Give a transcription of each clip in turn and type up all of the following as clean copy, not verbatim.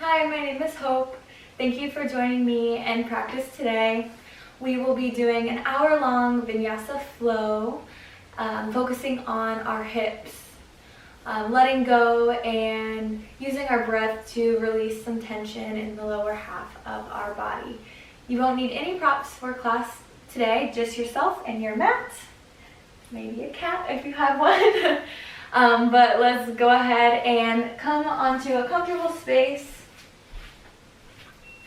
Hi, my name is Hope. Thank you for joining me and practice today. We will be doing an hour-long vinyasa flow, focusing on our hips, letting go and using our breath to release some tension in the lower half of our body. You won't need any props for class today, just yourself and your mat, maybe a cat if you have one. But let's go ahead and come onto a comfortable space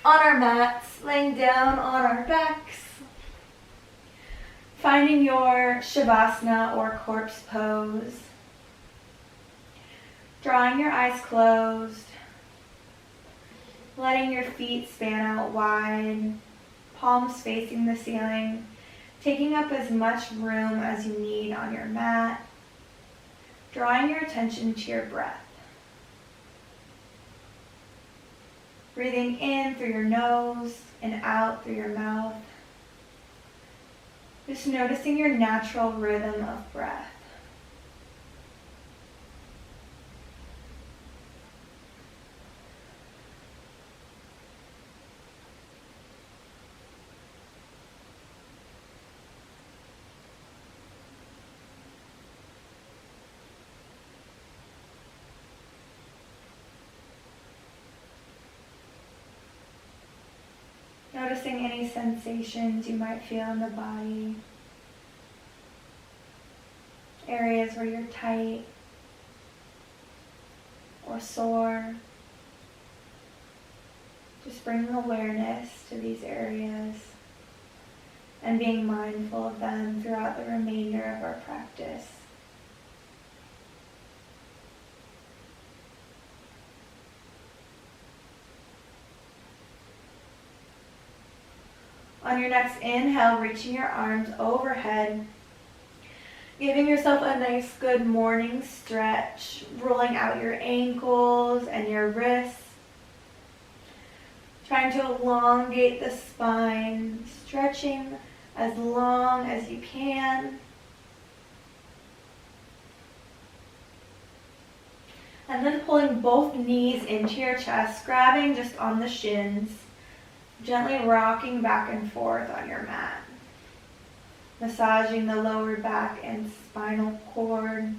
on our mats, laying down on our backs, finding your Shavasana or corpse pose, drawing your eyes closed, letting your feet span out wide, palms facing the ceiling, taking up as much room as you need on your mat, drawing your attention to your breath. Breathing in through your nose and out through your mouth. Just noticing your natural rhythm of breath. Noticing any sensations you might feel in the body. Areas where you're tight or sore. Just bringing awareness to these areas and being mindful of them throughout the remainder of our practice. On your next inhale, reaching your arms overhead, giving yourself a nice good morning stretch, rolling out your ankles and your wrists, trying to elongate the spine, stretching as long as you can. And then pulling both knees into your chest, grabbing just on the shins. Gently rocking back and forth on your mat. Massaging the lower back and spinal cord.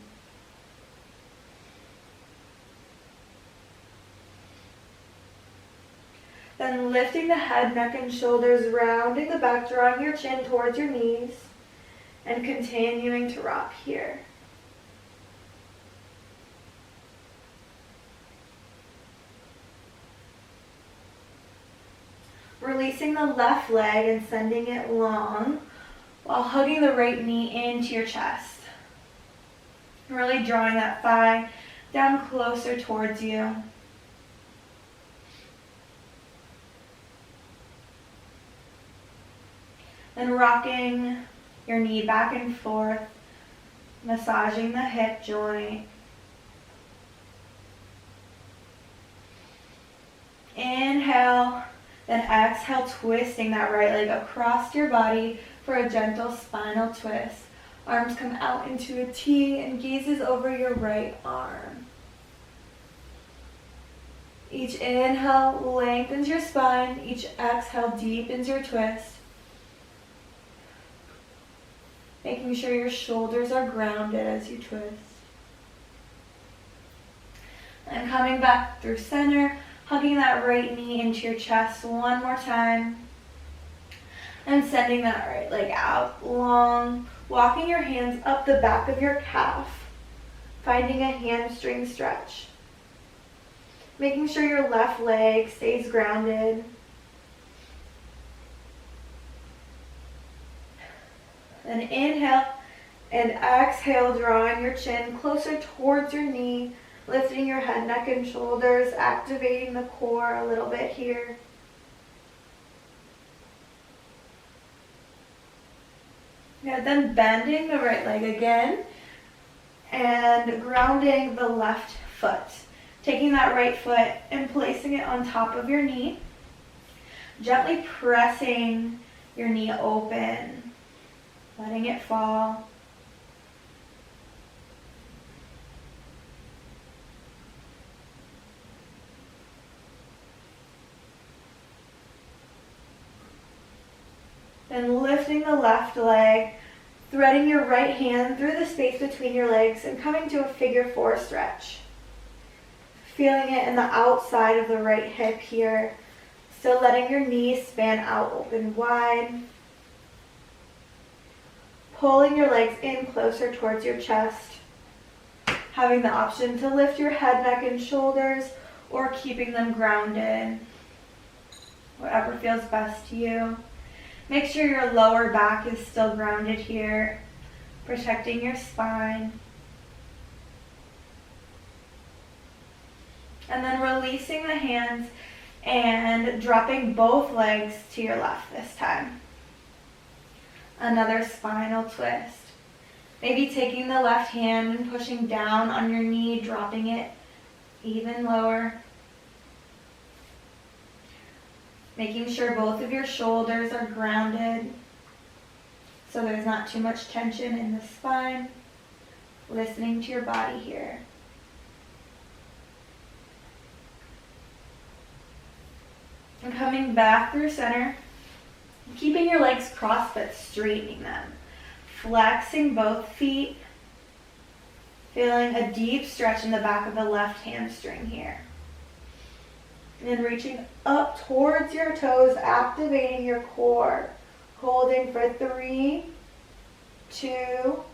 Then lifting the head, neck, and shoulders, rounding the back, drawing your chin towards your knees, and continuing to rock here. Releasing the left leg and sending it long while hugging the right knee into your chest. Really drawing that thigh down closer towards you. Then rocking your knee back and forth, massaging the hip joint. Inhale. Then exhale, twisting that right leg across your body for a gentle spinal twist. Arms come out into a T and gazes over your right arm. Each inhale lengthens your spine. Each exhale deepens your twist. Making sure your shoulders are grounded as you twist. And coming back through center. Hugging that right knee into your chest one more time. And sending that right leg out long. Walking your hands up the back of your calf. Finding a hamstring stretch. Making sure your left leg stays grounded. Then inhale and exhale, drawing your chin closer towards your knee. Lifting your head, neck, and shoulders, activating the core a little bit here. Good, then bending the right leg again and grounding the left foot. Taking that right foot and placing it on top of your knee. Gently pressing your knee open, letting it fall. Then lifting the left leg, threading your right hand through the space between your legs and coming to a figure 4 stretch. Feeling it in the outside of the right hip here. Still letting your knees span out open wide. Pulling your legs in closer towards your chest. Having the option to lift your head, neck, and shoulders or keeping them grounded. Whatever feels best to you. Make sure your lower back is still grounded here, protecting your spine. And then releasing the hands and dropping both legs to your left this time. Another spinal twist. Maybe taking the left hand and pushing down on your knee, dropping it even lower. Making sure both of your shoulders are grounded so there's not too much tension in the spine. Listening to your body here. And coming back through center, keeping your legs crossed but straightening them. Flexing both feet, feeling a deep stretch in the back of the left hamstring here. And reaching up towards your toes, activating your core. Holding for 3, 2,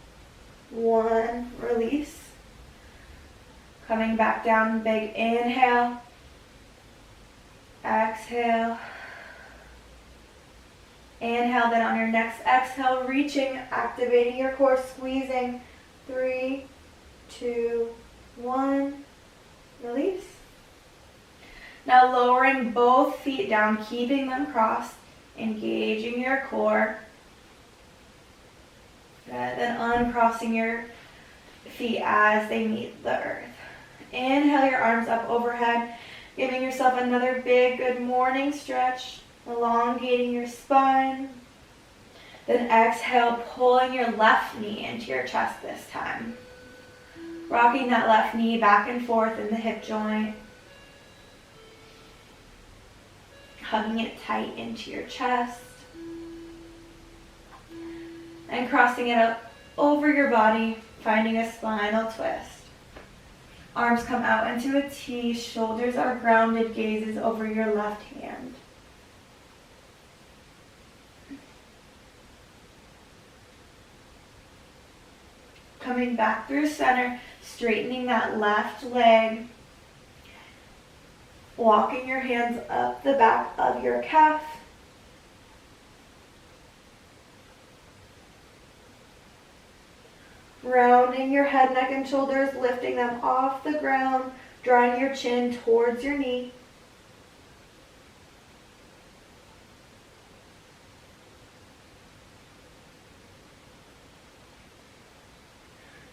1, release. Coming back down, big inhale. Exhale. Inhale, then on your next exhale, reaching, activating your core, squeezing. 3, 2, 1, release. Now lowering both feet down, keeping them crossed, engaging your core. Then uncrossing your feet as they meet the earth. Inhale your arms up overhead, giving yourself another big good morning stretch, elongating your spine. Then exhale, pulling your left knee into your chest this time. Rocking that left knee back and forth in the hip joint. Hugging it tight into your chest. And crossing it up over your body, finding a spinal twist. Arms come out into a T, shoulders are grounded, gaze is over your left hand. Coming back through center, straightening that left leg. Walking your hands up the back of your calf. Rounding your head, neck, and shoulders, lifting them off the ground, drawing your chin towards your knee.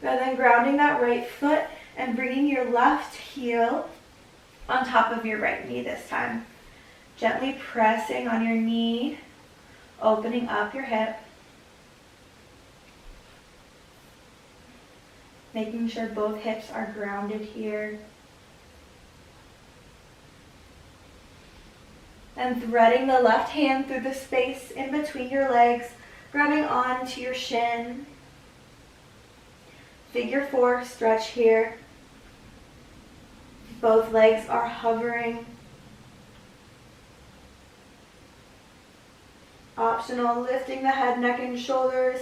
And then grounding that right foot and bringing your left heel on top of your right knee this time. Gently pressing on your knee, opening up your hip. Making sure both hips are grounded here. And threading the left hand through the space in between your legs, grabbing onto your shin. Figure 4 stretch here. Both legs are hovering. Optional, lifting the head, neck, and shoulders.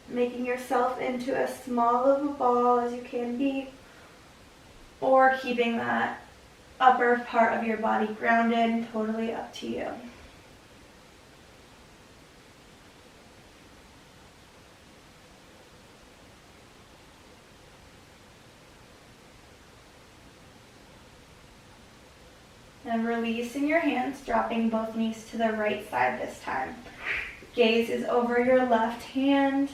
Making yourself into as small of a ball as you can be. Or keeping that upper part of your body grounded, totally up to you. And releasing your hands, dropping both knees to the right side this time. Gaze is over your left hand.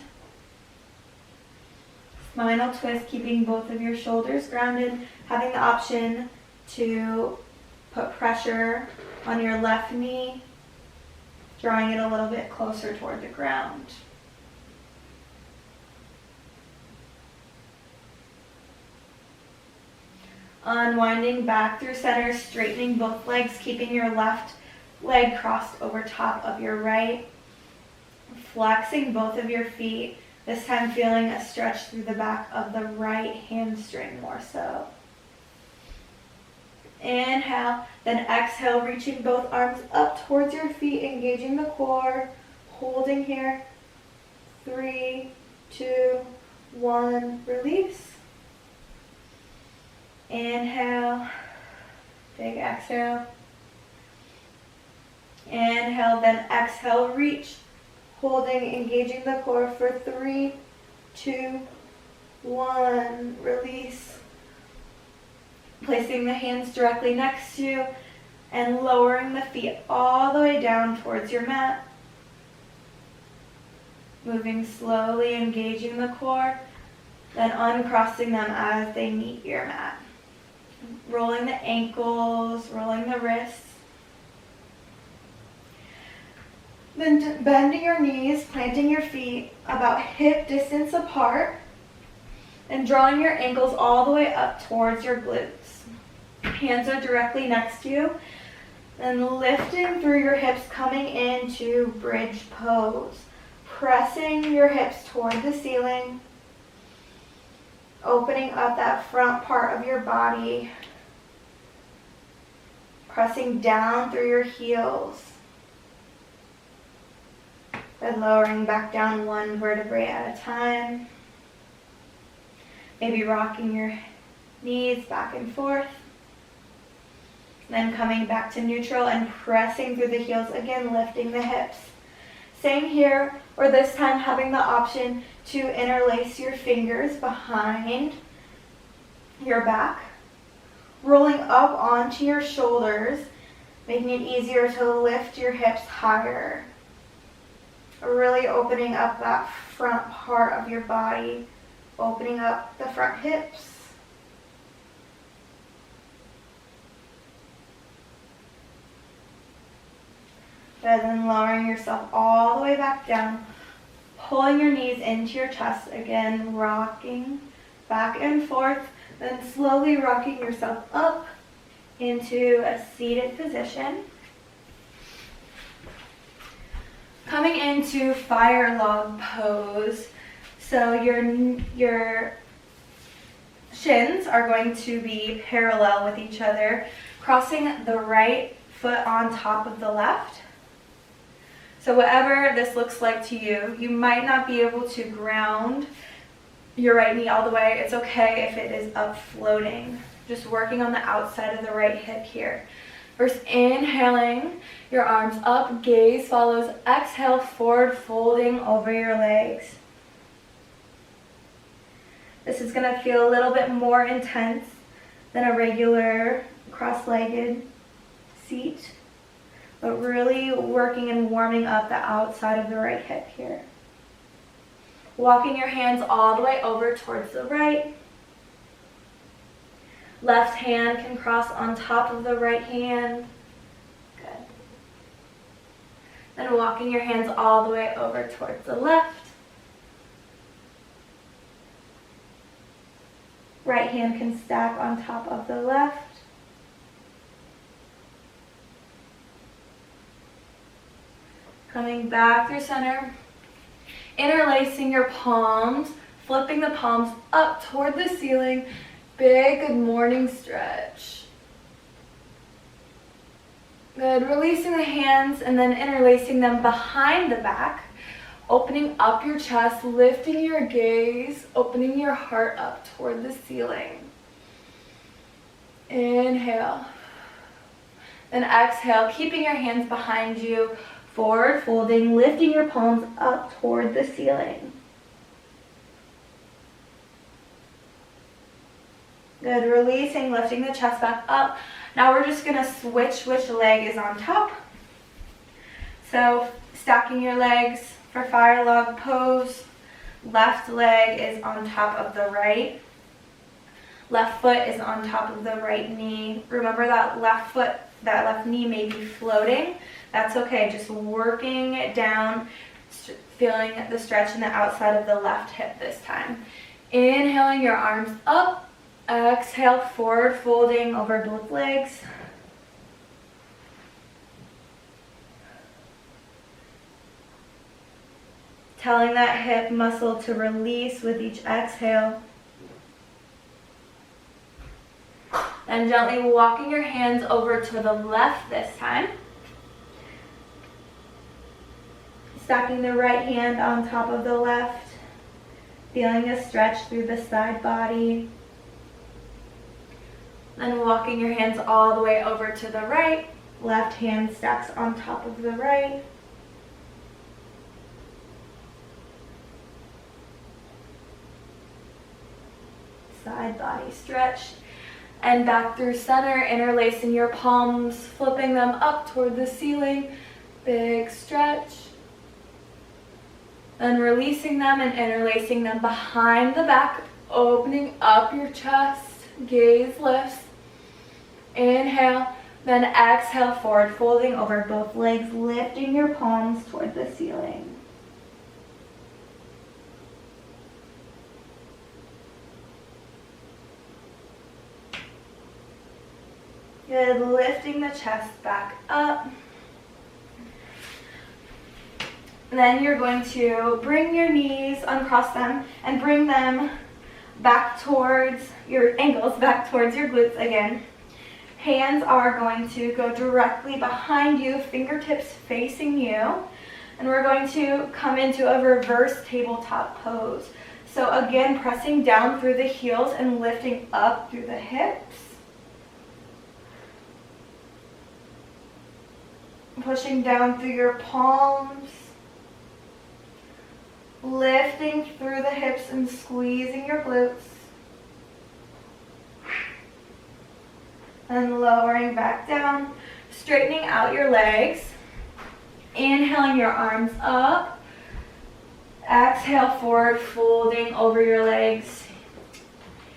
Spinal twist, keeping both of your shoulders grounded, having the option to put pressure on your left knee, drawing it a little bit closer toward the ground. Unwinding back through center, straightening both legs, keeping your left leg crossed over top of your right. Flexing both of your feet, this time feeling a stretch through the back of the right hamstring more so. Inhale, then exhale, reaching both arms up towards your feet, engaging the core, holding here. 3, 2, 1, release. Inhale, big exhale. Inhale, then exhale, reach, holding, engaging the core for 3, 2, 1, release. Placing the hands directly next to you and lowering the feet all the way down towards your mat. Moving slowly, engaging the core, then uncrossing them as they meet your mat. Rolling the ankles, rolling the wrists. Then bending your knees, planting your feet about hip distance apart, and drawing your ankles all the way up towards your glutes. Hands are directly next to you, and lifting through your hips, coming into bridge pose. Pressing your hips toward the ceiling, opening up that front part of your body, pressing down through your heels, then lowering back down one vertebrae at a time. Maybe rocking your knees back and forth. Then coming back to neutral and pressing through the heels again, lifting the hips. Same here, or this time having the option to interlace your fingers behind your back, rolling up onto your shoulders, making it easier to lift your hips higher. Really opening up that front part of your body, opening up the front hips. And then lowering yourself all the way back down, pulling your knees into your chest again, rocking back and forth, then slowly rocking yourself up into a seated position. Coming into fire log pose. So your shins are going to be parallel with each other, crossing the right foot on top of the left. So whatever this looks like to you, you might not be able to ground your right knee all the way. It's okay if it is up floating. Just working on the outside of the right hip here. First, inhaling, your arms up, gaze follows. Exhale, forward folding over your legs. This is going to feel a little bit more intense than a regular cross-legged seat, but really working and warming up the outside of the right hip here. Walking your hands all the way over towards the right. Left hand can cross on top of the right hand. Good. Then walking your hands all the way over towards the left. Right hand can stack on top of the left. Coming back through center. Interlacing your palms, flipping the palms up toward the ceiling. Big good morning stretch. Good. Releasing the hands and then interlacing them behind the back. Opening up your chest, lifting your gaze, opening your heart up toward the ceiling. Inhale. Then exhale, keeping your hands behind you, forward folding, lifting your palms up toward the ceiling. Good, releasing, lifting the chest back up. Now we're just gonna switch which leg is on top. So stacking your legs for fire log pose. Left leg is on top of the right. Left foot is on top of the right knee. Remember that left knee may be floating. That's okay, just working it down, feeling the stretch in the outside of the left hip this time. Inhaling your arms up. Exhale, forward folding over both legs. telling that hip muscle to release with each exhale. And gently walking your hands over to the left this time. Stacking the right hand on top of the left, feeling a stretch through the side body. Then walking your hands all the way over to the right. Left hand stacks on top of the right. Side body stretch. And back through center, interlacing your palms, flipping them up toward the ceiling. Big stretch. Then releasing them and interlacing them behind the back, opening up your chest, gaze lifts. Inhale, then exhale, forward folding over both legs, lifting your palms toward the ceiling. Good, lifting the chest back up. And then you're going to bring your knees, uncross them, and bring them back towards your ankles, back towards your glutes again. Hands are going to go directly behind you, fingertips facing you. And we're going to come into a reverse tabletop pose. So again, pressing down through the heels and lifting up through the hips. Pushing down through your palms. Lifting through the hips and squeezing your glutes. And lowering back down, straightening out your legs. Inhaling your arms up. Exhale, forward folding over your legs.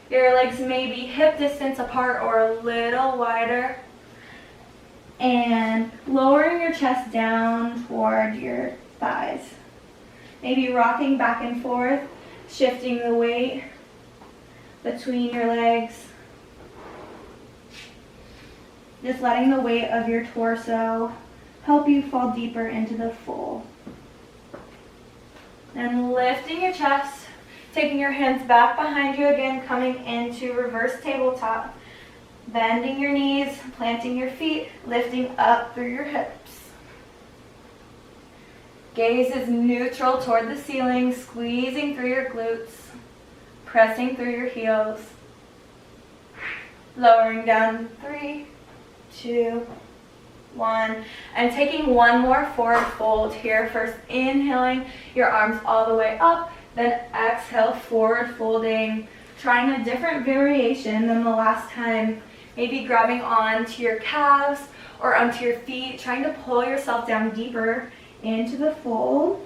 Your legs may be hip distance apart or a little wider. And lowering your chest down toward your thighs. Maybe rocking back and forth, shifting the weight between your legs. Just letting the weight of your torso help you fall deeper into the fold. And lifting your chest, taking your hands back behind you again, coming into reverse tabletop. Bending your knees, planting your feet, lifting up through your hips. Gaze is neutral toward the ceiling, squeezing through your glutes, pressing through your heels. Lowering down, 3, 2, 1. And taking one more forward fold here. First inhaling your arms all the way up, then exhale, forward folding. Trying a different variation than the last time. Maybe grabbing onto your calves or onto your feet, trying to pull yourself down deeper into the fold.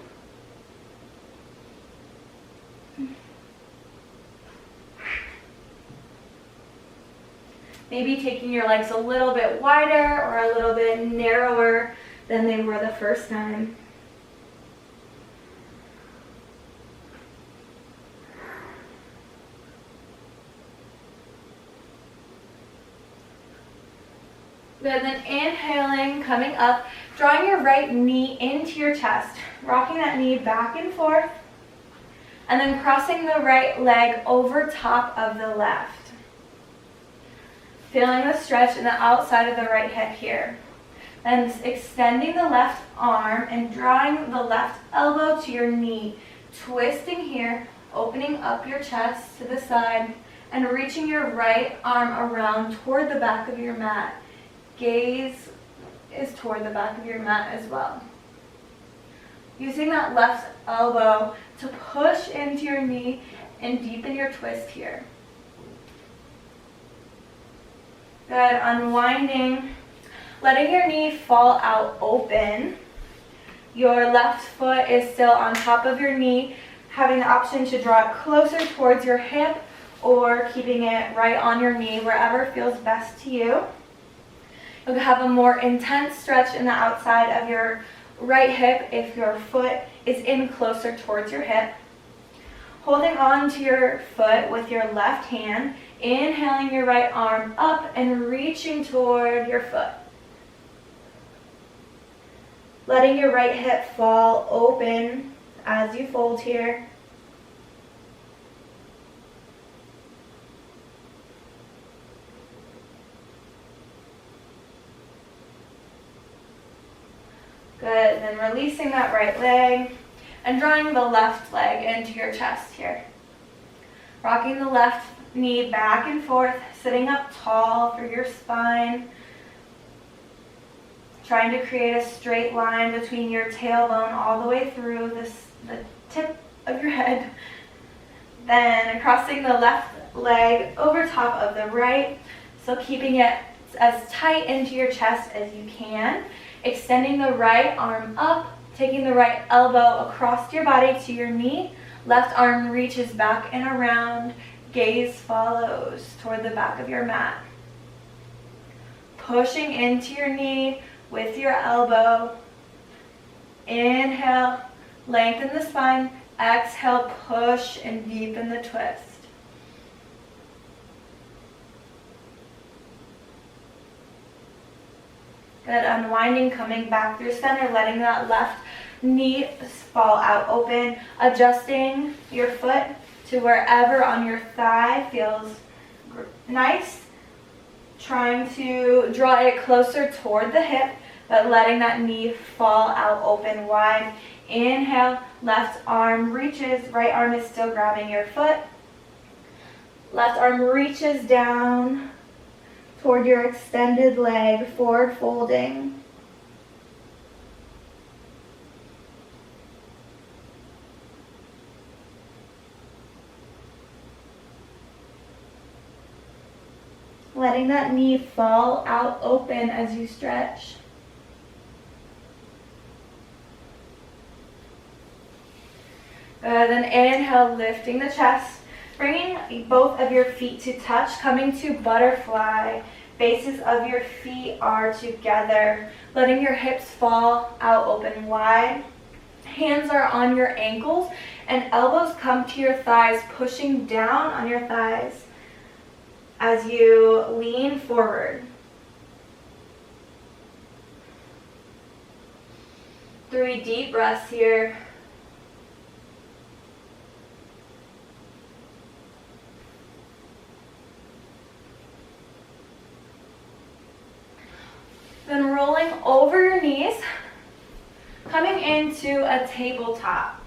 Maybe taking your legs a little bit wider or a little bit narrower than they were the first time. Good, then inhaling, coming up, drawing your right knee into your chest, rocking that knee back and forth, and then crossing the right leg over top of the left. Feeling the stretch in the outside of the right hip here. Then extending the left arm and drawing the left elbow to your knee, twisting here, opening up your chest to the side, and reaching your right arm around toward the back of your mat. Gaze is toward the back of your mat as well. Using that left elbow to push into your knee and deepen your twist here. Good, unwinding, letting your knee fall out open. Your left foot is still on top of your knee, having the option to draw it closer towards your hip or keeping it right on your knee, wherever feels best to you. You'll have a more intense stretch in the outside of your right hip if your foot is in closer towards your hip. Holding on to your foot with your left hand, inhaling your right arm up and reaching toward your foot. Letting your right hip fall open as you fold here. Good, then releasing that right leg and drawing the left leg into your chest here. Rocking the left knee back and forth, sitting up tall for your spine. Trying to create a straight line between your tailbone all the way through the tip of your head. Then crossing the left leg over top of the right, so keeping it as tight into your chest as you can. Extending the right arm up, taking the right elbow across your body to your knee. Left arm reaches back and around, gaze follows toward the back of your mat. Pushing into your knee with your elbow. Inhale, lengthen the spine. Exhale, push and deepen the twist. Good, unwinding, coming back through center, letting that left knee fall out open, adjusting your foot to wherever on your thigh feels nice, trying to draw it closer toward the hip, but letting that knee fall out open wide. Inhale, left arm reaches, right arm is still grabbing your foot. Left arm reaches down toward your extended leg, forward folding. Letting that knee fall out open as you stretch. Then inhale, lifting the chest. Bringing both of your feet to touch, coming to butterfly. Bases of your feet are together. Letting your hips fall out open wide. Hands are on your ankles and elbows come to your thighs, pushing down on your thighs as you lean forward. 3 deep breaths here. Then rolling over your knees, coming into a tabletop.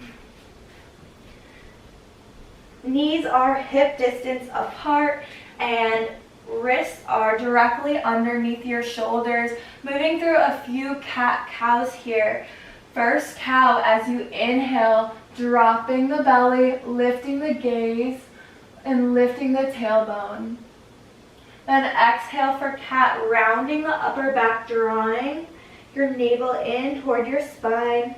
Knees are hip distance apart and wrists are directly underneath your shoulders. Moving through a few cat-cows here. First cow, as you inhale, dropping the belly, lifting the gaze, and lifting the tailbone. Then exhale for cat, rounding the upper back, drawing your navel in toward your spine,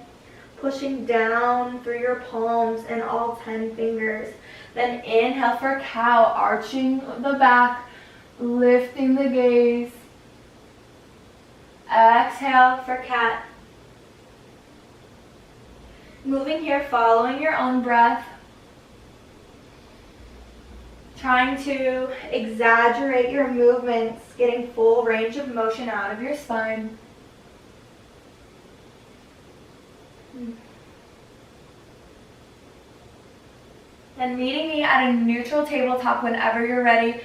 pushing down through your palms and all 10 fingers. Then inhale for cow, arching the back, lifting the gaze. Exhale for cat. Moving here, following your own breath. Trying to exaggerate your movements, getting full range of motion out of your spine. Then meeting me at a neutral tabletop whenever you're ready.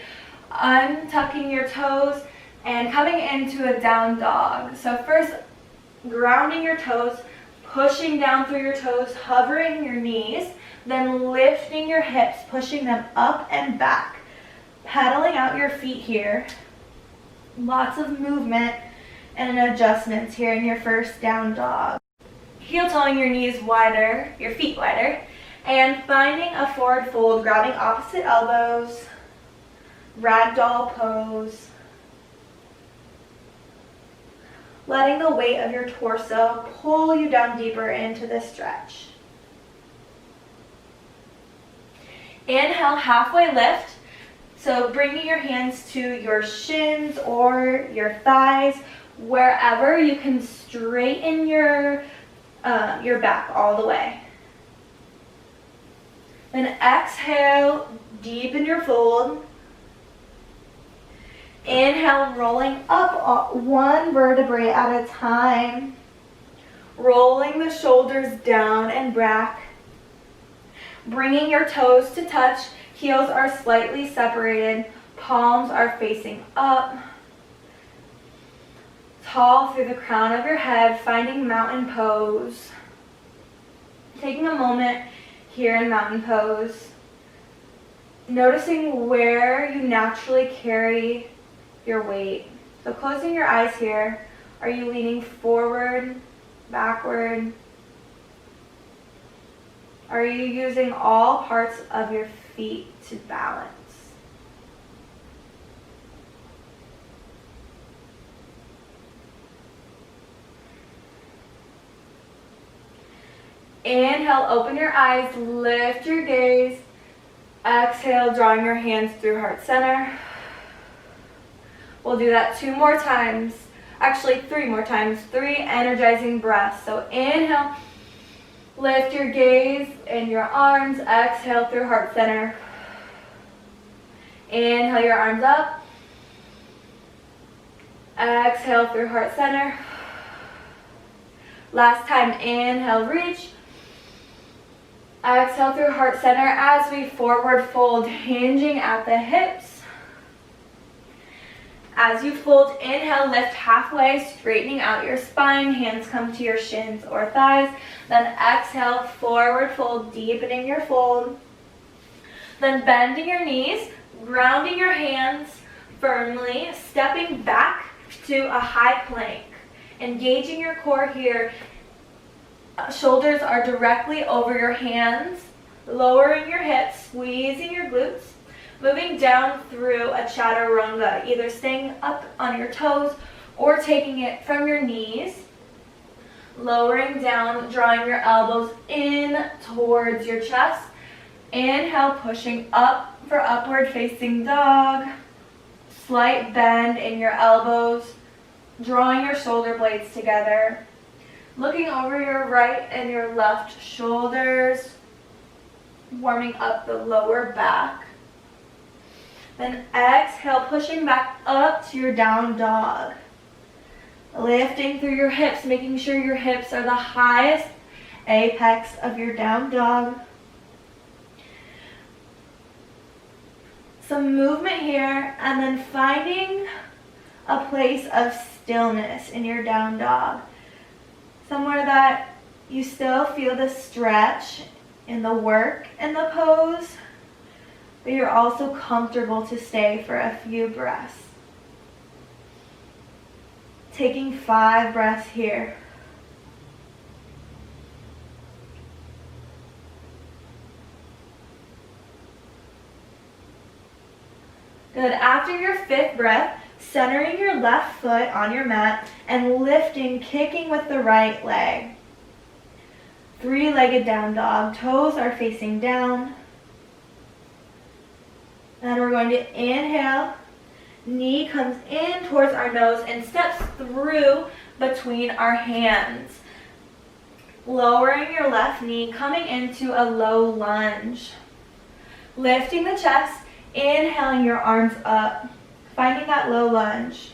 Untucking your toes and coming into a down dog. So first, grounding your toes, pushing down through your toes, hovering your knees. Then lifting your hips, pushing them up and back. Pedaling out your feet here. Lots of movement and adjustments here in your first down dog. Heel toeing your knees wider, your feet wider, and finding a forward fold, grabbing opposite elbows. Ragdoll pose. Letting the weight of your torso pull you down deeper into this stretch. Inhale, halfway lift. So bringing your hands to your shins or your thighs, wherever you can straighten your back all the way. Then exhale, deepen your fold. Inhale, rolling up one vertebrae at a time. rolling the shoulders down and back, bringing your toes to touch. Heels are slightly separated, palms are facing up. Tall through the crown of your head, finding mountain pose. Taking a moment here in mountain pose, noticing where you naturally carry your weight. So closing your eyes here, are you leaning forward, backward? Are you using all parts of your feet to balance? Inhale, open your eyes, lift your gaze. Exhale, drawing your hands through heart center. We'll do that 2 more times. Actually, 3 more times. 3 energizing breaths. So inhale, lift your gaze and your arms. Exhale through heart center. Inhale your arms up. Exhale through heart center. Last time, inhale, reach. Exhale through heart center as we forward fold, hinging at the hips. As you fold, inhale, lift halfway, straightening out your spine. Hands come to your shins or thighs. Then exhale, forward fold, deepening your fold. Then bending your knees, grounding your hands firmly, stepping back to a high plank. Engaging your core here. Shoulders are directly over your hands, lowering your hips, squeezing your glutes, moving down through a chaturanga, either staying up on your toes or taking it from your knees, lowering down, drawing your elbows in towards your chest. Inhale, pushing up for upward facing dog. Slight bend in your elbows, drawing your shoulder blades together. Looking over your right and your left shoulders, warming up the lower back. Then exhale, pushing back up to your down dog. Lifting through your hips, making sure your hips are the highest apex of your down dog. Some movement here, and then finding a place of stillness in your down dog. Somewhere that you still feel the stretch in the work and the pose, but you're also comfortable to stay for a few breaths. Taking 5 breaths here. Good. After your 5th breath, centering your left foot on your mat and lifting, kicking with the right leg. 3-legged down dog. Toes are facing down. Then we're going to inhale. Knee comes in towards our nose and steps through between our hands. Lowering your left knee, coming into a low lunge. Lifting the chest, inhaling your arms up. Finding that low lunge.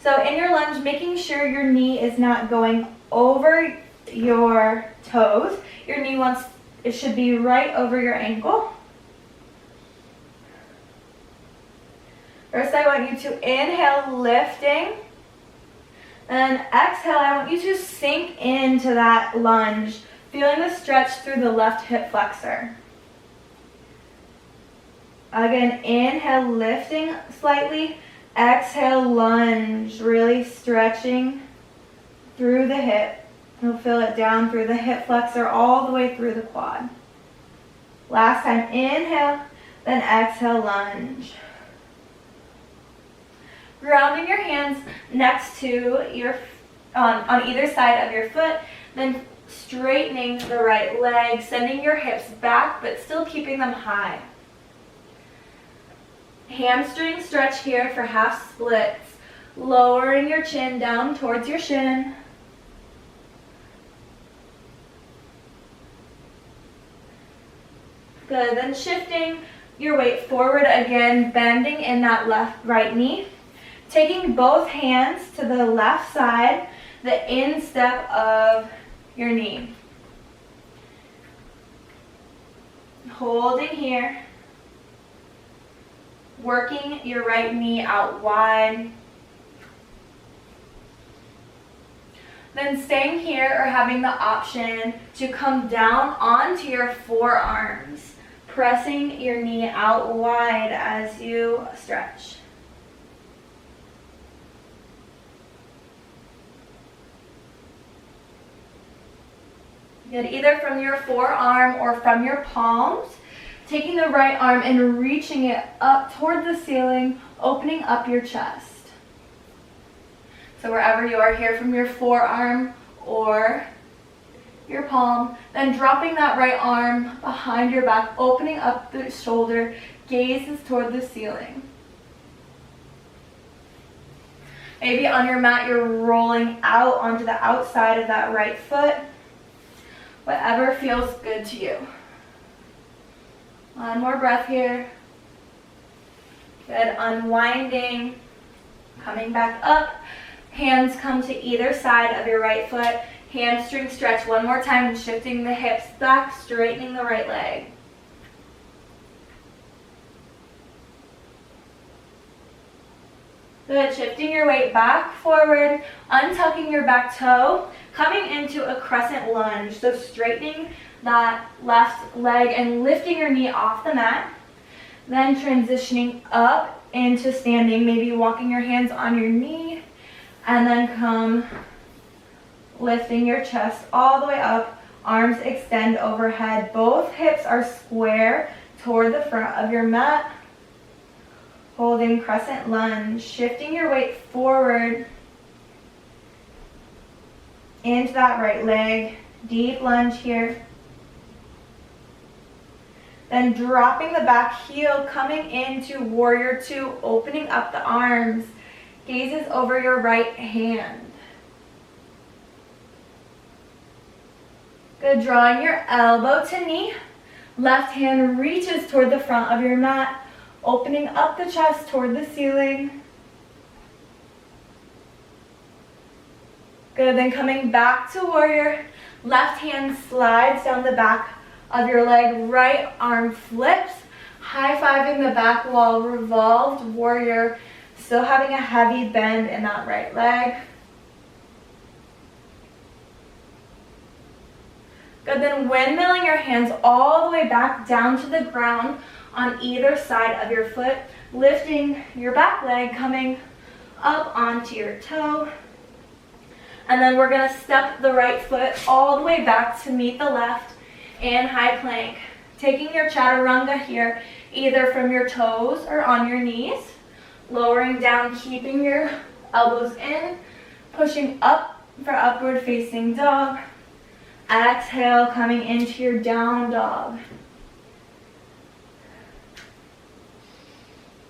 So in your lunge, making sure your knee is not going over your toes. Your knee it should be right over your ankle. First, I want you to inhale, lifting. And exhale, I want you to sink into that lunge, feeling the stretch through the left hip flexor. Again, inhale, lifting slightly. Exhale, lunge, really stretching through the hip. You'll feel it down through the hip flexor all the way through the quad. Last time, inhale, then exhale, lunge. Grounding your hands next to your, on either side of your foot, then straightening the right leg, sending your hips back, but still keeping them high. Hamstring stretch here for half splits, lowering your chin down towards your shin. Good, then shifting your weight forward again, bending in that right knee. Taking both hands to the left side, the instep of your knee. Holding here. Working your right knee out wide. Then staying here or having the option to come down onto your forearms, pressing your knee out wide as you stretch. Good, either from your forearm or from your palms, taking the right arm and reaching it up toward the ceiling, opening up your chest. So wherever you are here, from your forearm or your palm, then dropping that right arm behind your back, opening up the shoulder, gazes toward the ceiling. Maybe on your mat you're rolling out onto the outside of that right foot. Whatever feels good to you. One more breath here. Good, unwinding, coming back up. Hands come to either side of your right foot. Hamstring stretch one more time and shifting the hips back, straightening the right leg. Good, shifting your weight back, forward, untucking your back toe, coming into a crescent lunge. So straightening that left leg and lifting your knee off the mat. Then transitioning up into standing, maybe walking your hands on your knee, and then come lifting your chest all the way up, arms extend overhead. Both hips are square toward the front of your mat. Holding crescent lunge, shifting your weight forward into that right leg. Deep lunge here. Then dropping the back heel, coming into warrior two, opening up the arms. Gazes over your right hand. Good, drawing your elbow to knee. Left hand reaches toward the front of your mat, opening up the chest toward the ceiling. Good, then coming back to warrior. Left hand slides down the back of your leg, right arm flips, high-fiving the back wall, revolved warrior, still having a heavy bend in that right leg. Good, then windmilling your hands all the way back down to the ground on either side of your foot, lifting your back leg, coming up onto your toe. And then we're gonna step the right foot all the way back to meet the left in high plank. Taking your chaturanga here, either from your toes or on your knees. Lowering down, keeping your elbows in, pushing up for upward facing dog. Exhale, coming into your down dog.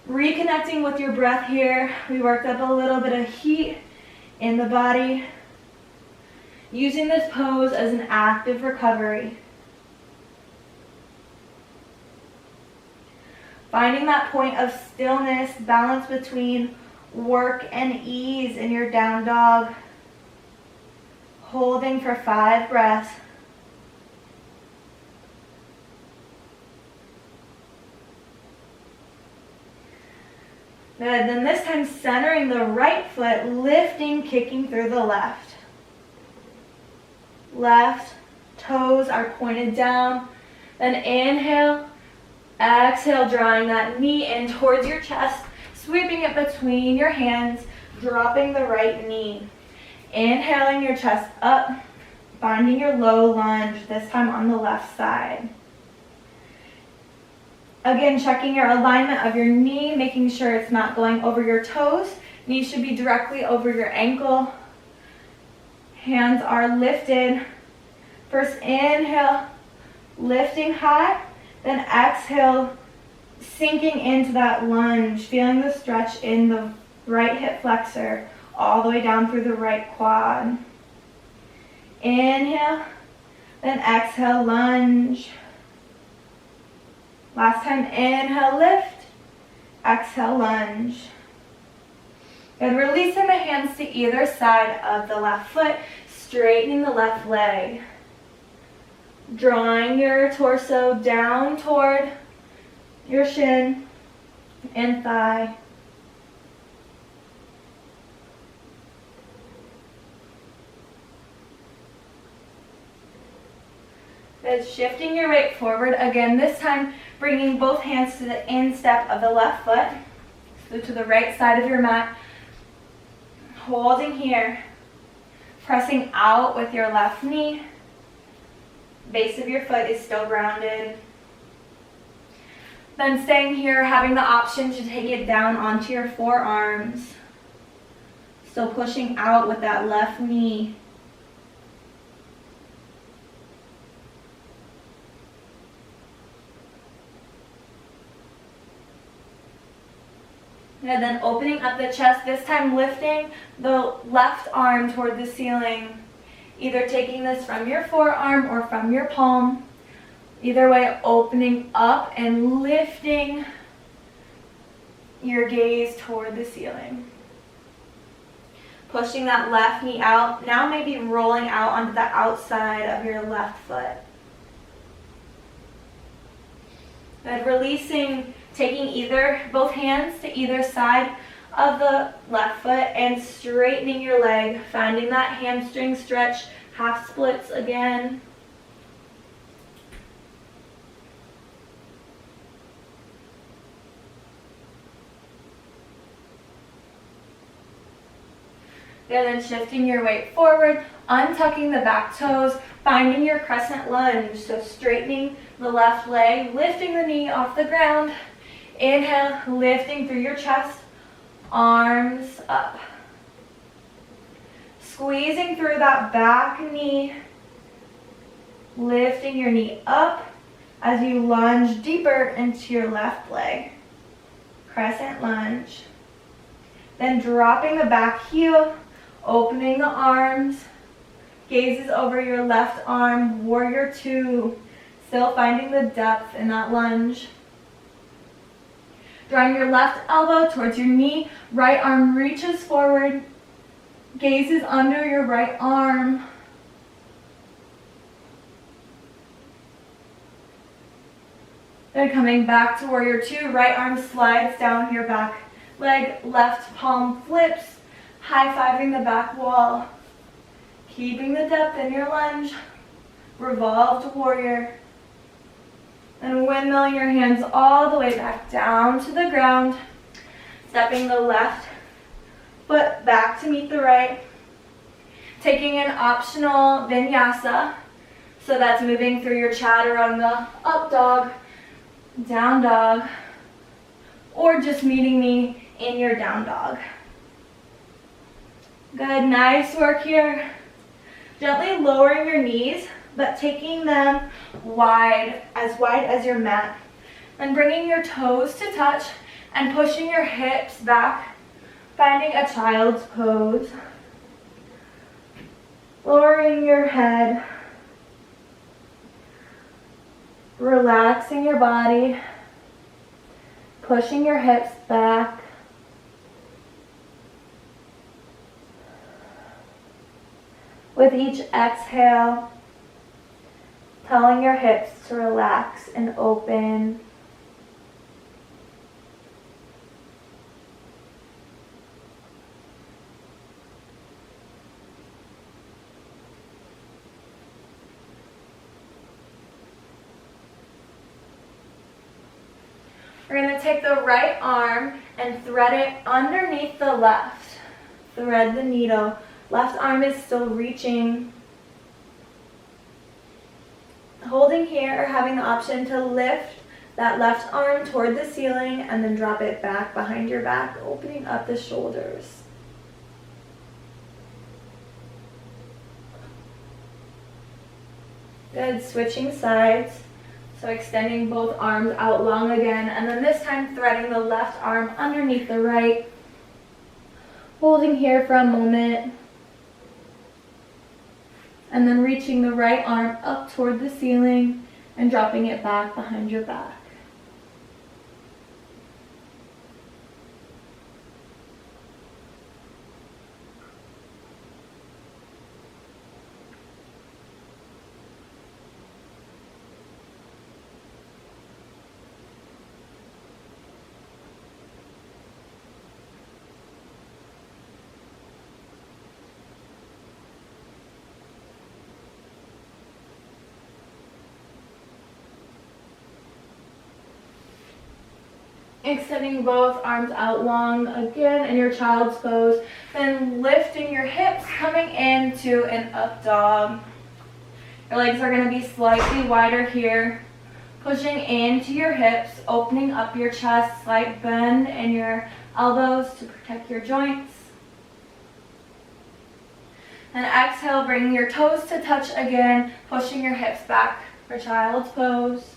Reconnecting with your breath here. We worked up a little bit of heat in the body. Using this pose as an active recovery. Finding that point of stillness, balance between work and ease in your down dog. Holding for 5 breaths. Good, then this time centering the right foot, lifting, kicking through the left. Left toes are pointed down. Then inhale, exhale, drawing that knee in towards your chest, sweeping it between your hands, dropping the right knee. Inhaling your chest up, finding your low lunge, this time on the left side. Again, checking your alignment of your knee, making sure it's not going over your toes. Knee should be directly over your ankle. Hands are lifted. First inhale, lifting high, then exhale, sinking into that lunge, feeling the stretch in the right hip flexor, all the way down through the right quad. Inhale, then exhale, lunge. Last time, inhale, lift, exhale, lunge. And releasing the hands to either side of the left foot, straightening the left leg. Drawing your torso down toward your shin and thigh. Then shifting your weight forward, again this time bringing both hands to the instep of the left foot, so to the right side of your mat, holding here, pressing out with your left knee, base of your foot is still grounded. Then staying here, having the option to take it down onto your forearms, still pushing out with that left knee. And then opening up the chest, this time lifting the left arm toward the ceiling. Either taking this from your forearm or from your palm. Either way, opening up and lifting your gaze toward the ceiling. Pushing that left knee out. Now maybe rolling out onto the outside of your left foot. And releasing, taking both hands to either side of the left foot and straightening your leg, finding that hamstring stretch, half splits again. And then shifting your weight forward, untucking the back toes, finding your crescent lunge, so straightening the left leg, lifting the knee off the ground. Inhale, lifting through your chest, arms up. Squeezing through that back knee, lifting your knee up as you lunge deeper into your left leg. Crescent lunge. Then dropping the back heel, opening the arms, gazes over your left arm, warrior two, still finding the depth in that lunge. Drawing your left elbow towards your knee, right arm reaches forward, gazes under your right arm. Then coming back to warrior two, right arm slides down your back leg, left palm flips, high-fiving the back wall. Keeping the depth in your lunge, revolved warrior. And windmilling your hands all the way back down to the ground, stepping the left foot back to meet the right. Taking an optional vinyasa, so that's moving through your chaturanga, up dog, down dog, or just meeting me in your down dog. Good, nice work here. Gently lowering your knees, but taking them wide as your mat. And bringing your toes to touch and pushing your hips back, finding a child's pose. Lowering your head, relaxing your body, pushing your hips back. With each exhale, telling your hips to relax and open. We're going to take the right arm and thread it underneath the left. Thread the needle. Left arm is still reaching. Holding here, or having the option to lift that left arm toward the ceiling and then drop it back behind your back, opening up the shoulders. Good, switching sides. So extending both arms out long again, and then this time threading the left arm underneath the right. Holding here for a moment. And then reaching the right arm up toward the ceiling and dropping it back behind your back. Extending both arms out long again in your child's pose. Then lifting your hips, coming into an up dog. Your legs are going to be slightly wider here. Pushing into your hips, opening up your chest, slight bend in your elbows to protect your joints. And exhale, bringing your toes to touch again, pushing your hips back for child's pose.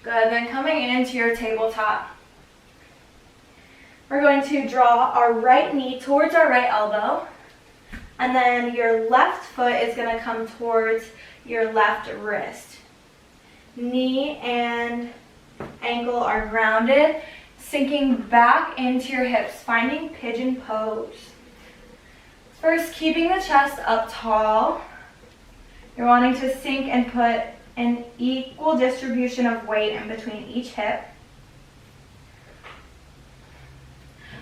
Good, then coming into your tabletop. We're going to draw our right knee towards our right elbow, and then your left foot is going to come towards your left wrist. Knee and ankle are grounded, sinking back into your hips, finding pigeon pose. First, keeping the chest up tall. You're wanting to sink and put an equal distribution of weight in between each hip.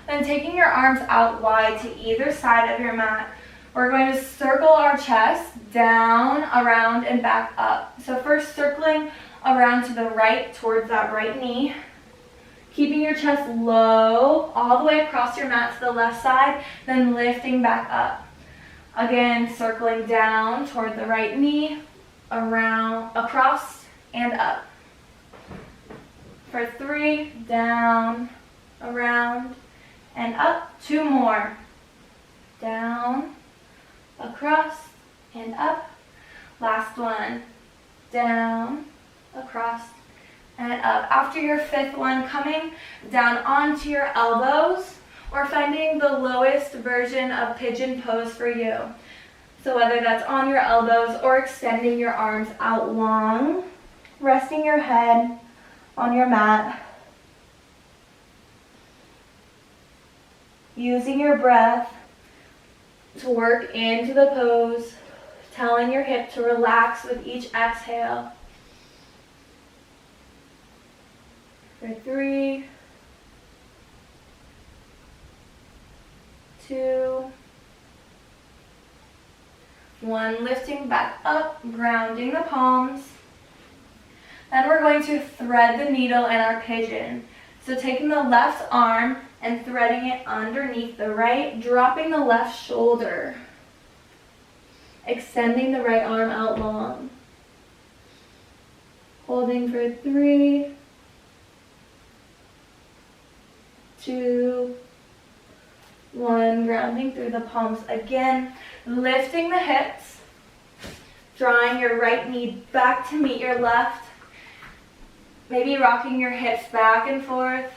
Then taking your arms out wide to either side of your mat, we're going to circle our chest down, around, and back up. So first circling around to the right towards that right knee. Keeping your chest low all the way across your mat to the left side, then lifting back up. Again, circling down toward the right knee, around, across, and up. For 3, down, around, and up. 2 more. Down, across, and up. Last one. Down, across, and up. After your 5th one, coming down onto your elbows, or finding the lowest version of pigeon pose for you. So whether that's on your elbows or extending your arms out long, resting your head on your mat, using your breath to work into the pose, telling your hip to relax with each exhale. For 3, 2, 1, lifting back up, grounding the palms. Then we're going to thread the needle in our pigeon. So taking the left arm and threading it underneath the right, dropping the left shoulder. Extending the right arm out long. Holding for 3, 2, 1, grounding through the palms again, lifting the hips, drawing your right knee back to meet your left, maybe rocking your hips back and forth,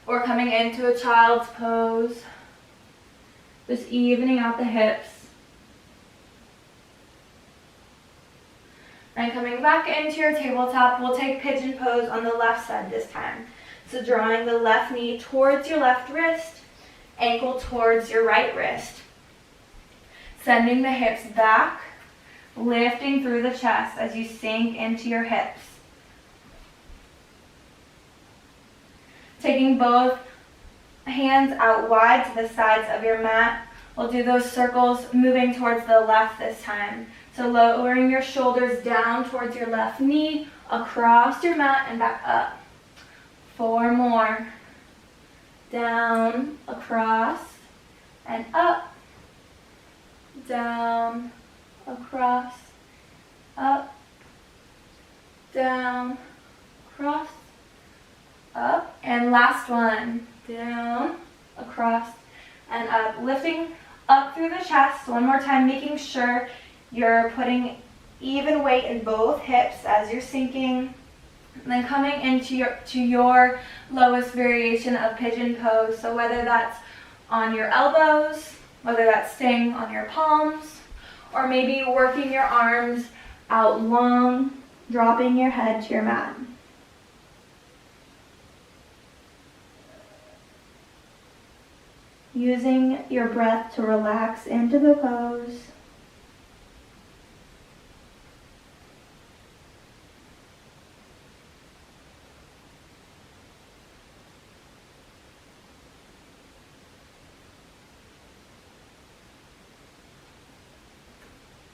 or coming into a child's pose, just evening out the hips. And coming back into your tabletop, we'll take pigeon pose on the left side this time. So drawing the left knee towards your left wrist, ankle towards your right wrist. Sending the hips back, lifting through the chest as you sink into your hips. Taking both hands out wide to the sides of your mat. We'll do those circles moving towards the left this time. So lowering your shoulders down towards your left knee, across your mat and back up. 4 more. Down, across, and up. Down, across, up, down, across, up. And last one. Down, across, and up. Lifting up through the chest. One more time, making sure you're putting even weight in both hips as you're sinking. And then coming into your lowest variation of pigeon pose. So whether that's on your elbows, whether that's staying on your palms, or maybe working your arms out long, dropping your head to your mat. Using your breath to relax into the pose.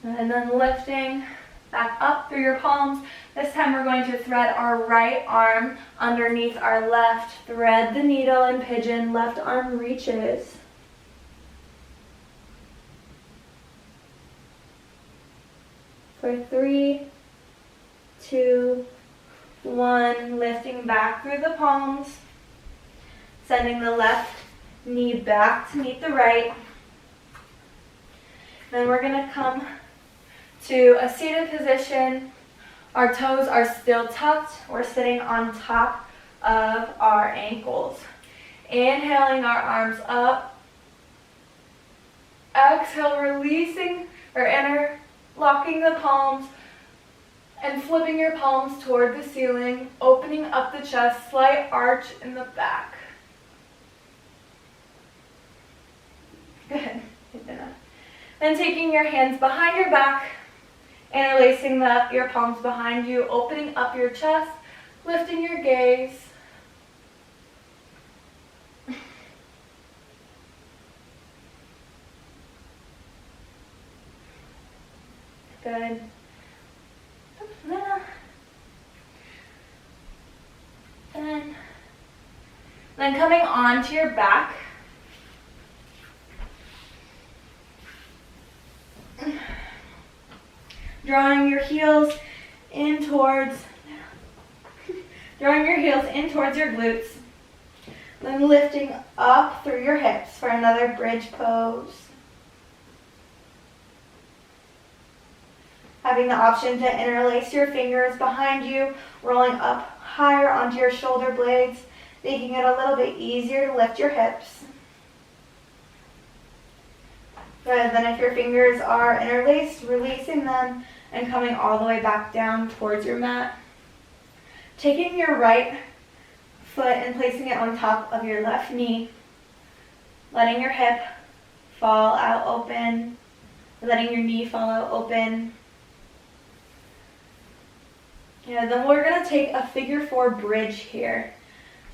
And then lifting Back up through your palms. This time we're going to thread our right arm underneath our left. Thread the needle and pigeon. Left arm reaches. For 3, 2, 1. Lifting back through the palms. Sending the left knee back to meet the right. Then we're going to come to a seated position. Our toes are still tucked. We're sitting on top of our ankles. Inhaling our arms up. Exhale, releasing or interlocking the palms and flipping your palms toward the ceiling, opening up the chest, slight arch in the back. Good. Then taking your hands behind your back, interlacing your palms behind you, opening up your chest, lifting your gaze. Good. Then coming onto your back. Drawing your heels in towards your glutes. Then lifting up through your hips for another bridge pose. Having the option to interlace your fingers behind you, rolling up higher onto your shoulder blades, making it a little bit easier to lift your hips. Good. Then if your fingers are interlaced, releasing them and coming all the way back down towards your mat. Taking your right foot and placing it on top of your left knee. Letting your hip fall out open. Letting your knee fall out open. Yeah, then we're going to take a figure 4 bridge here.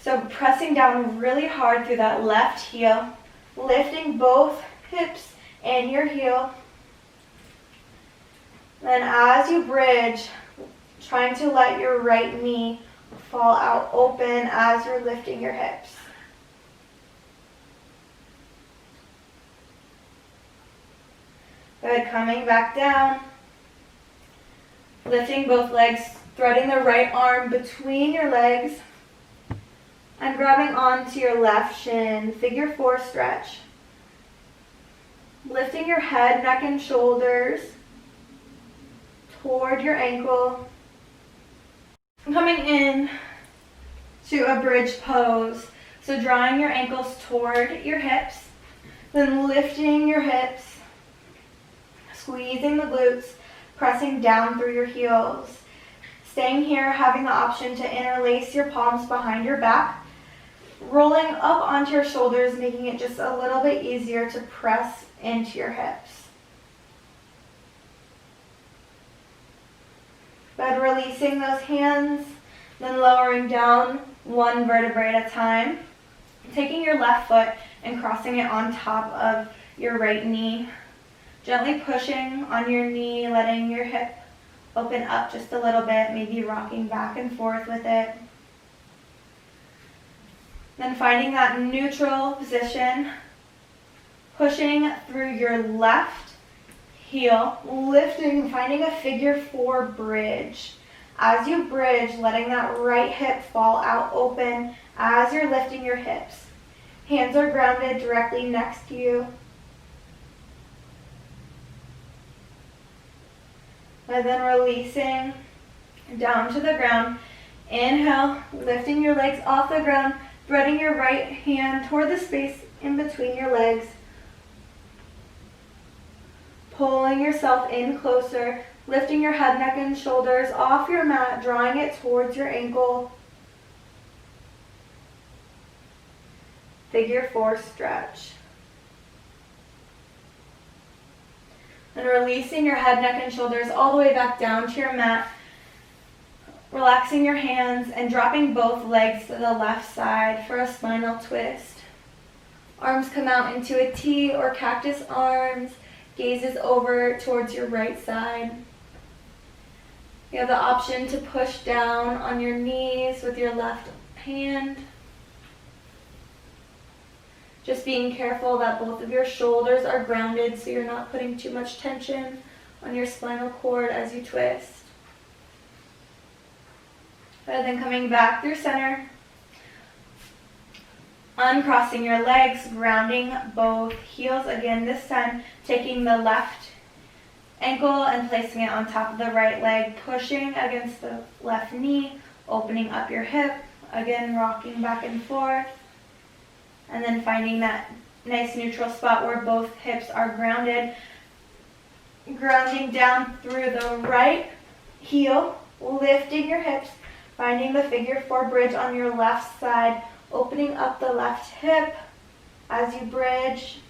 So pressing down really hard through that left heel, lifting both hips and your heel. Then as you bridge, trying to let your right knee fall out open as you're lifting your hips. Good, coming back down. Lifting both legs, threading the right arm between your legs and grabbing onto your left shin, figure 4 stretch. Lifting your head, neck, and shoulders toward your ankle. Coming in to a bridge pose. So drawing your ankles toward your hips, then lifting your hips, squeezing the glutes, pressing down through your heels. Staying here, having the option to interlace your palms behind your back, rolling up onto your shoulders, making it just a little bit easier to press into your hips. But releasing those hands, then lowering down one vertebrae at a time. Taking your left foot and crossing it on top of your right knee. Gently pushing on your knee, letting your hip open up just a little bit, maybe rocking back and forth with it. Then finding that neutral position, pushing through your left heel, lifting, finding a figure 4 bridge. As you bridge, letting that right hip fall out open as you're lifting your hips. Hands are grounded directly next to you. And then releasing down to the ground. Inhale, lifting your legs off the ground, threading your right hand toward the space in between your legs. Pulling yourself in closer, lifting your head, neck, and shoulders off your mat, drawing it towards your ankle. Figure 4 stretch. And releasing your head, neck, and shoulders all the way back down to your mat. Relaxing your hands and dropping both legs to the left side for a spinal twist. Arms come out into a T or cactus arms. Gazes over towards your right side. You have the option to push down on your knees with your left hand. Just being careful that both of your shoulders are grounded so you're not putting too much tension on your spinal cord as you twist. And then coming back through center, uncrossing your legs, grounding both heels. Again, this time taking the left ankle and placing it on top of the right leg, pushing against the left knee, opening up your hip. Again, rocking back and forth. And then finding that nice neutral spot where both hips are grounded. Grounding down through the right heel, lifting your hips, finding the figure four bridge on your left side, opening up the left hip as you bridge.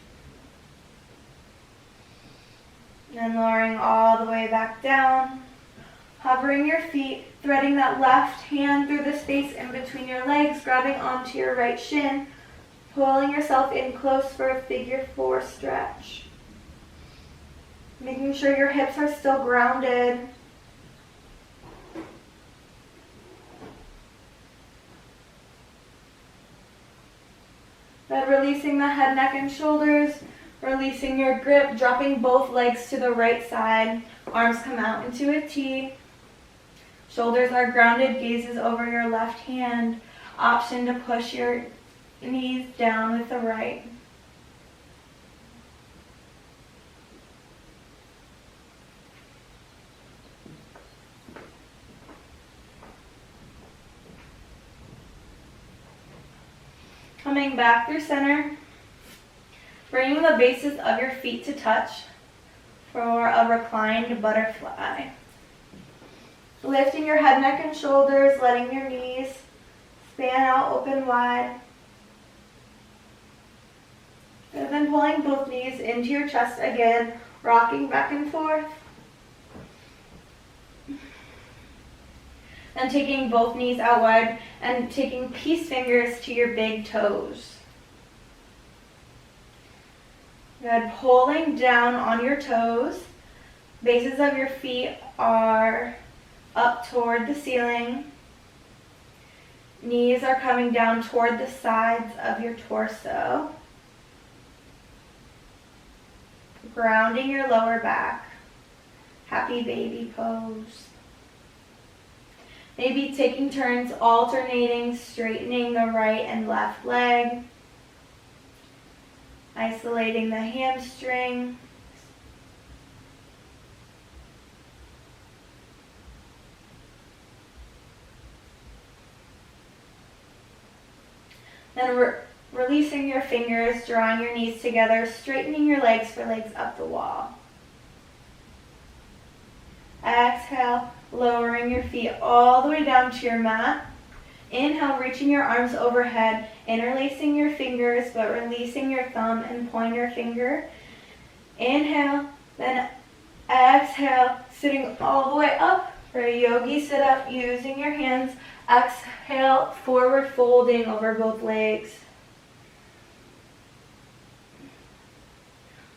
And lowering all the way back down. Hovering your feet, threading that left hand through the space in between your legs, grabbing onto your right shin, pulling yourself in close for a figure four stretch. Making sure your hips are still grounded. Then releasing the head, neck, and shoulders, releasing your grip, dropping both legs to the right side. Arms come out into a T. Shoulders are grounded, gaze is over your left hand. Option to push your knees down with the right. Coming back through center, bringing the bases of your feet to touch for a reclined butterfly. Lifting your head, neck, and shoulders, letting your knees span out, open wide. And then pulling both knees into your chest again, rocking back and forth. And taking both knees out wide and taking peace fingers to your big toes. Good. Pulling down on your toes. Bases of your feet are up toward the ceiling. Knees are coming down toward the sides of your torso. Grounding your lower back. Happy baby pose. Maybe taking turns alternating, straightening the right and left leg. Isolating the hamstring. Then releasing your fingers, drawing your knees together, straightening your legs for legs up the wall. Exhale, lowering your feet all the way down to your mat. Inhale, reaching your arms overhead, interlacing your fingers, but releasing your thumb and pointer finger. Inhale, then exhale, sitting all the way up for a yogi sit-up, using your hands. Exhale, forward folding over both legs.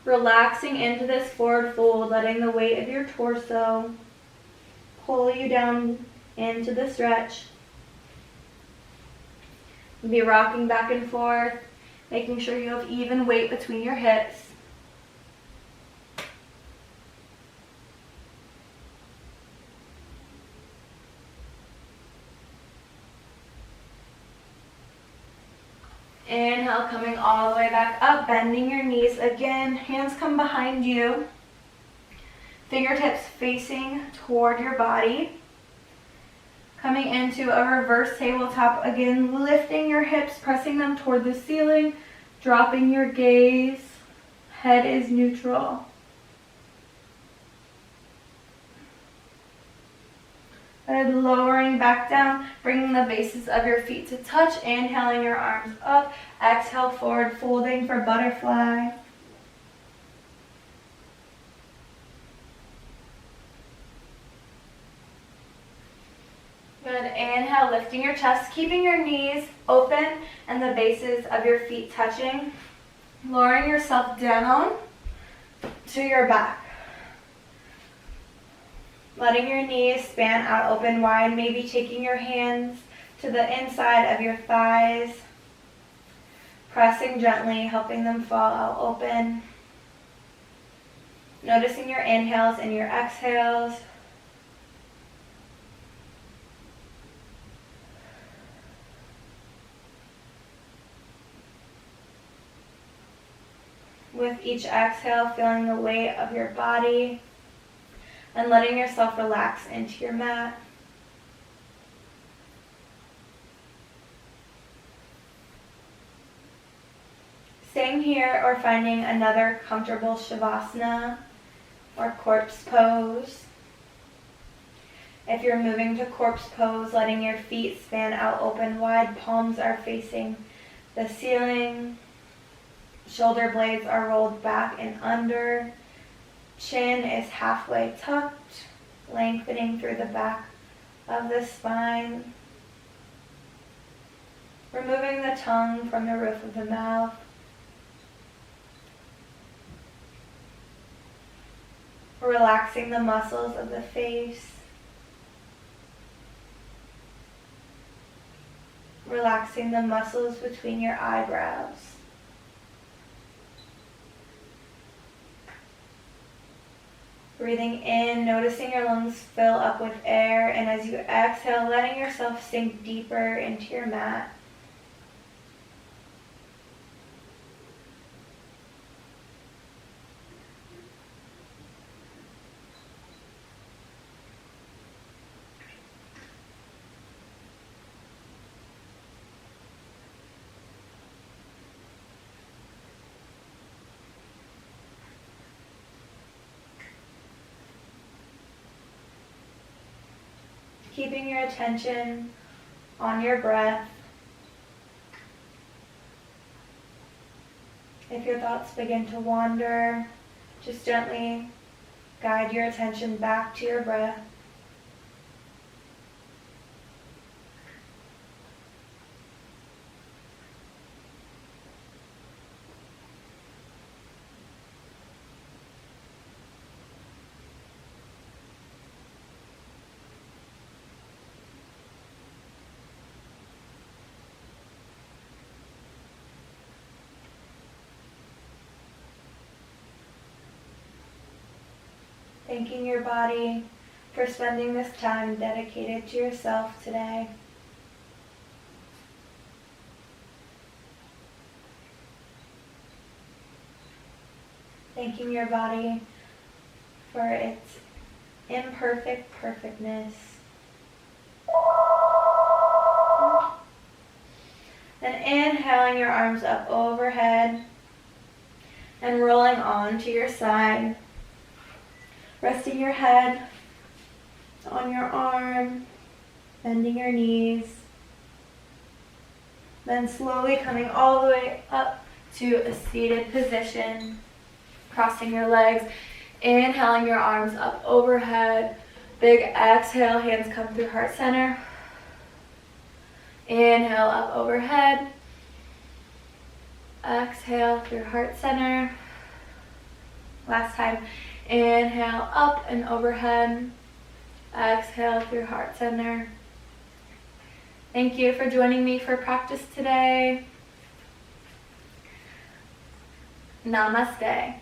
Relaxing into this forward fold, letting the weight of your torso pull you down into the stretch. Be rocking back and forth, making sure you have even weight between your hips. Inhale, coming all the way back up, bending your knees again. Hands come behind you. Fingertips facing toward your body. Coming into a reverse tabletop again, lifting your hips, pressing them toward the ceiling, dropping your gaze. Head is neutral. And lowering back down, bringing the bases of your feet to touch, inhaling your arms up, exhale forward folding for butterfly. Good. Inhale, lifting your chest, keeping your knees open and the bases of your feet touching. Lowering yourself down to your back. Letting your knees span out open wide, maybe taking your hands to the inside of your thighs, pressing gently, helping them fall out open. Noticing your inhales and your exhales. With each exhale, feeling the weight of your body and letting yourself relax into your mat. Staying here or finding another comfortable Shavasana or corpse pose. If you're moving to corpse pose, letting your feet span out open wide, palms are facing the ceiling, shoulder blades are rolled back and under, chin is halfway tucked, lengthening through the back of the spine. Removing the tongue from the roof of the mouth. Relaxing the muscles of the face. Relaxing the muscles between your eyebrows. Breathing in, noticing your lungs fill up with air, and as you exhale, letting yourself sink deeper into your mat. Keeping your attention on your breath. If your thoughts begin to wander, just gently guide your attention back to your breath. Thanking your body for spending this time dedicated to yourself today. Thanking your body for its imperfect perfectness. Then inhaling your arms up overhead and rolling on to your side. Resting your head on your arm, bending your knees. Then slowly coming all the way up to a seated position. Crossing your legs, inhaling your arms up overhead. Big exhale, hands come through heart center. Inhale up overhead. Exhale through heart center. Last time. Inhale up and overhead. Exhale through heart center. Thank you for joining me for practice today. Namaste.